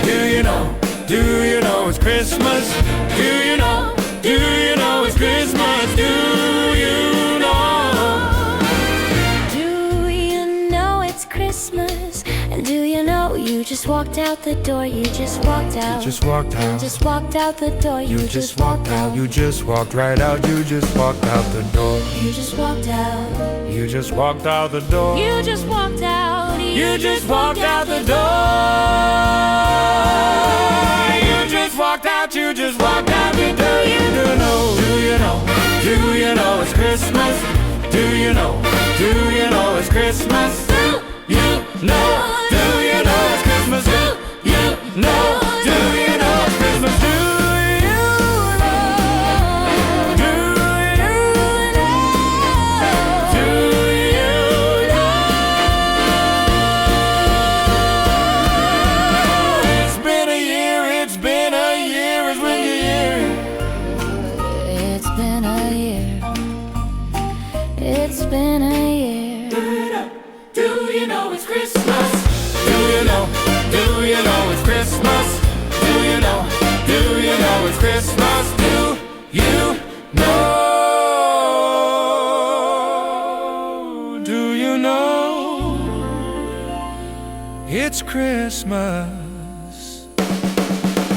Do you know? Do you know it's Christmas? Do you know? Do you know it's Christmas? Do you know? Do you know it's Christmas? And do you know you just walked out the door? You just walked out. Just walked out. Just walked out the door. You just walked out. You just walked right out. You just walked out the door. You just walked out. You just walked out the door. You just walked out. You just walked out the door. walked out, you just walked out. Do you know? Do you know? Do you know it's Christmas? Do you know? Do you know it's Christmas? Do you know? Do you know it's Christmas? Do you know? Do you know it's Christmas? Do you know? Do you know? Do you know? It's been a year, it's been a year, it's been a year. It's been a year. It's been a year. Do you know it's Christmas? Do you know? Do you know it's Christmas? Do you know? Do you know it's Christmas? Do you know? Do you know it's Christmas?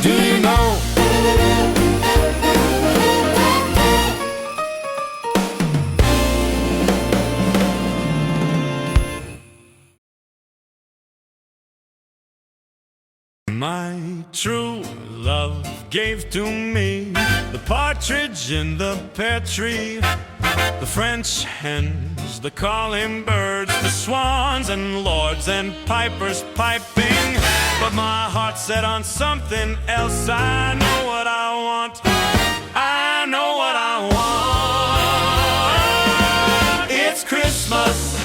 Do you know? My true love gave to me the partridge in the pear tree, the French hens, the calling birds, the swans and lords and pipers piping. But my heart set on something else. I know what I want. I know what I want. It's Christmas.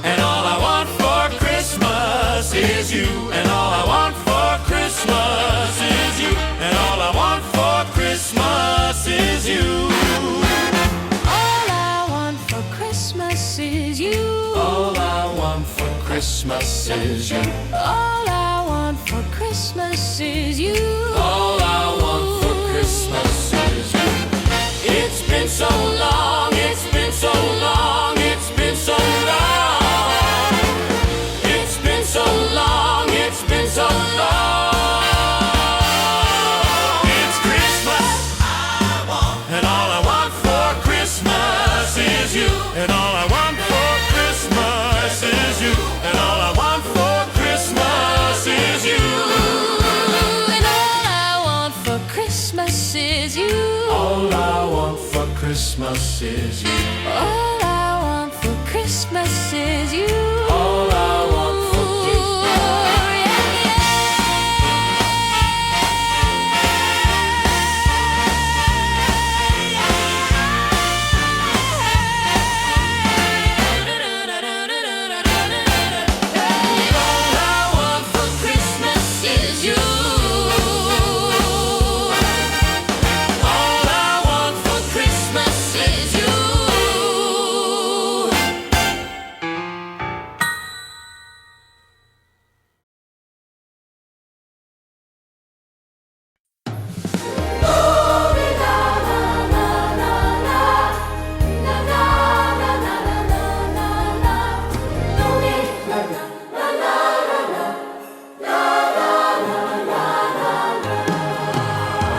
And all I want for Christmas is you. And all I want for Christmas is you. And all I want for Christmas is you. All I want for Christmas is you. All I want for Christmas is you. All I want for Christmas is you. All I want for Christmas is you. It's been so long, it's been so long, it's been so long. It's been so long, it's been so long. It's Christmas, and all I want for Christmas is you. And all I want for Christmas is you. And all I want for Christmas is you. And all I want for Christmas is you. All I want for Christmas is you. All I want for Christmas is you. All I want for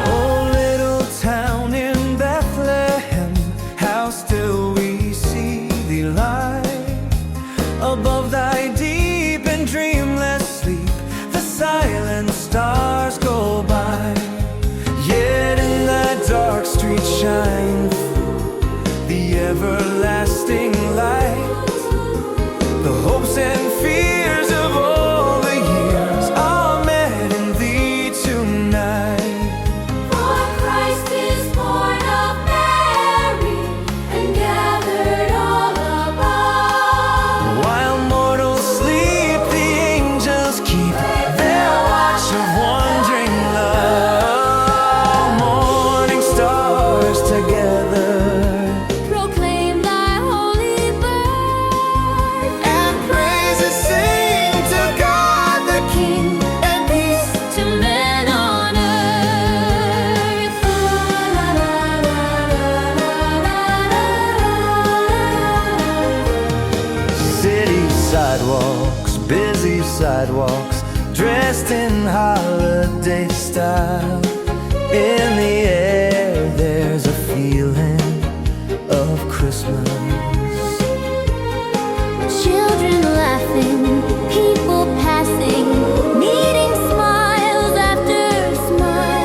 Oh, little town in Bethlehem, how still we see thee lie. Above thy deep and dreamless sleep, the silent stars go by. Yet in that dark street shine the everlasting light. The hopes and fears of all the years are met in thee tonight. For Christ is born of Mary and gathered all above. While mortals sleep, the angels keep their watch of wondering love. Morning stars together Proclaim thy holy birth. and praises sing to God the King, and peace To men on earth. City sidewalks, busy sidewalks, dressed in holiday style. In the air, there's a feeling of Christmas. Children laughing, people passing, meeting smiles after smiles.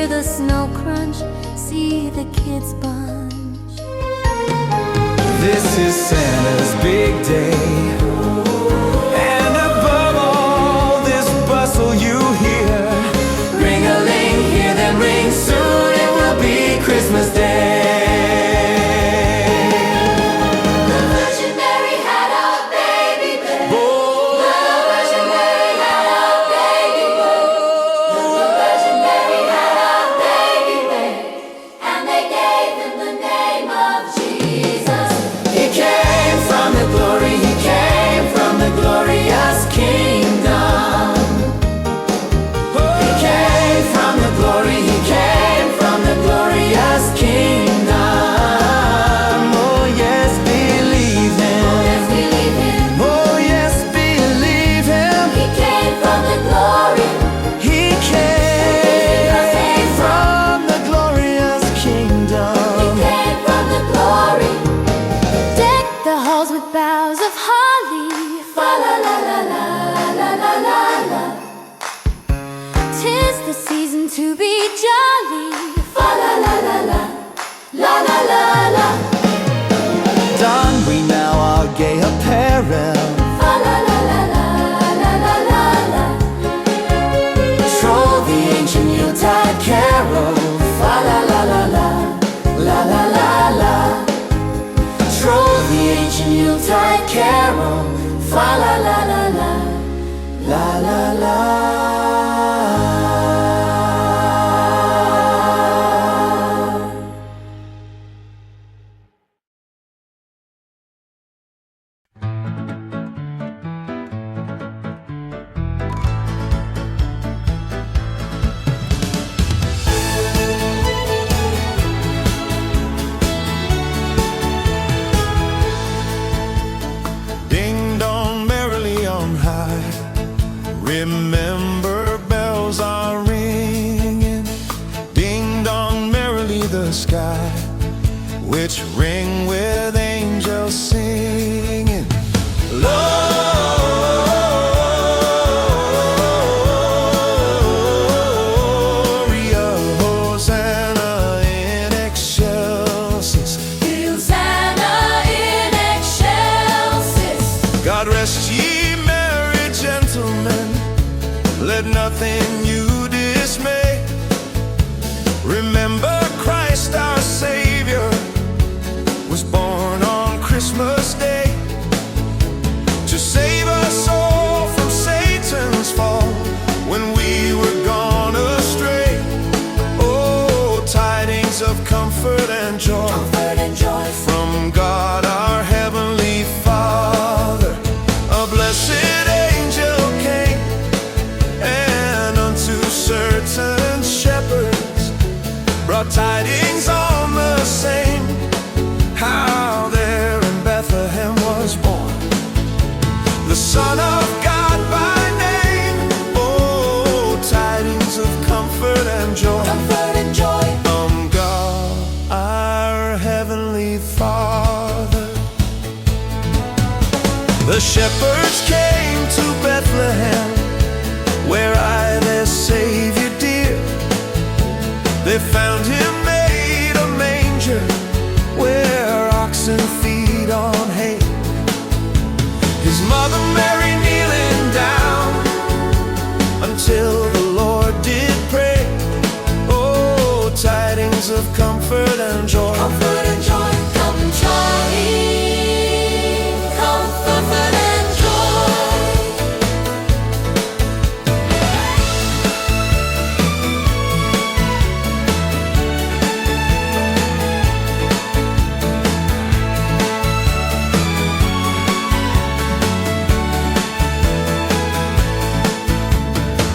Hear the snow crunch, see the kids bunch. This is Santa's big day, and above all this bustle you hear, ring-a-ling, hear them ring, soon it will be Christmas Day. The Virgin Mary had a baby babe. The Virgin Mary had a baby babe. The Virgin Mary had a baby babe, and they gave him the name of Jesus. He came from the glory, he came from the glorious kingdom. He came from the glory, he came from the glorious kingdom. Oh yes, believe Let's him. believe him. Oh yes, believe him. He came from the glory. He came from the glorious He kingdom. came from the glory. Deck the halls with boughs of holly. Fa la la la la la la la la. 'Tis the season to be jolly. Fa la la la la la la la la. Don we now our gay apparel, Fa la la la la la la la la. troll the ancient Yuletide carol. Fa la la la la la la la la. Troll the ancient Yuletide carol. Fa la la la la. La la la. Ding dong merrily on high, remember bells are ringing. Ding dong merrily the sky, which ring with angels singing. Gloria, Hosanna in excelsis. Hosanna in excelsis. God rest ye merry gentlemen, let nothing you dismay. Remember Christ our Savior was born on Christmas Day to save us all from Satan's fall when we were gone astray. Oh, tidings of comfort and joy, Comfort and joy. from God our heavenly Father. A blessed angel came, and unto certain shepherds brought tidings on the same, how there in Bethlehem was born the Son of God by name. Oh, tidings of comfort and joy, Comfort and joy. from God our heavenly Father. The shepherds came to Bethlehem, where I their Savior dear. They found him made a manger, where oxen feed on hay. His mother Mary kneeling down until the Lord did pray. Oh, tidings of comfort and joy. Comfort and joy. Come joy. Comfort and joy.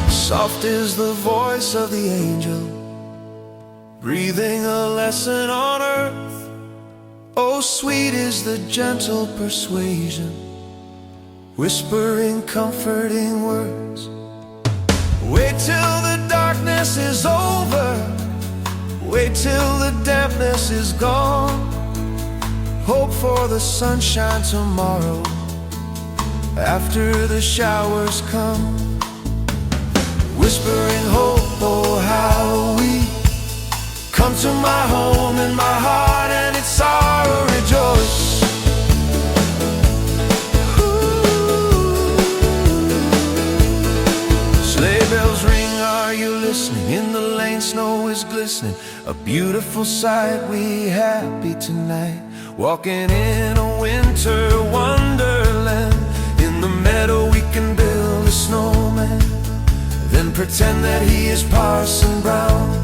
Soft is the voice of the angel, breathing a lesson on earth. Oh, sweet is the gentle persuasion, whispering comforting words. Wait till the darkness is over, wait till the dampness is gone. Hope for the sunshine tomorrow, after the showers come. Whispering hope, oh how we to my home in my heart, and its sorrow rejoice. Sleigh bells ring, are you listening? In the lane snow is glistening, a beautiful sight, we happy tonight. Walking in a winter wonderland. In the meadow we can build a snowman, then pretend that he is Parson Brown.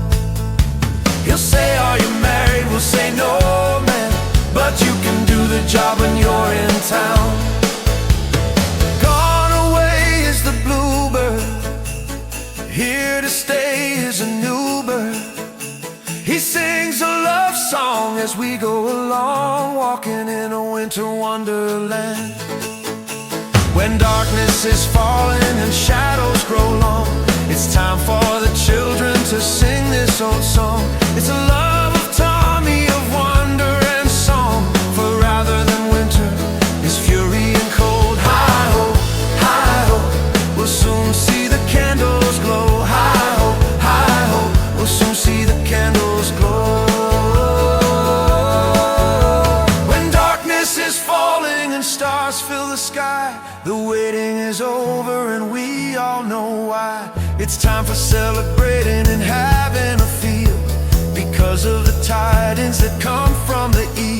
He'll say, are you married? We'll say, no, man, but you can do the job when you're in town. Gone away is the bluebird, here to stay is a new bird. He sings a love song as we go along, walking in a winter wonderland. When darkness is falling and shadows grow long, it's time for the children to sing this old song. It's a love of Tommy, of wonder and song, for rather than winter is fury and cold. Hi-ho, hi-ho, we'll soon see the candles glow. Hi-ho, hi-ho, we'll soon see the candles glow. When darkness is falling and stars fill the sky, the waiting is over and we all know why. It's time for celebrating and having a feel, because of the tidings that come from the east.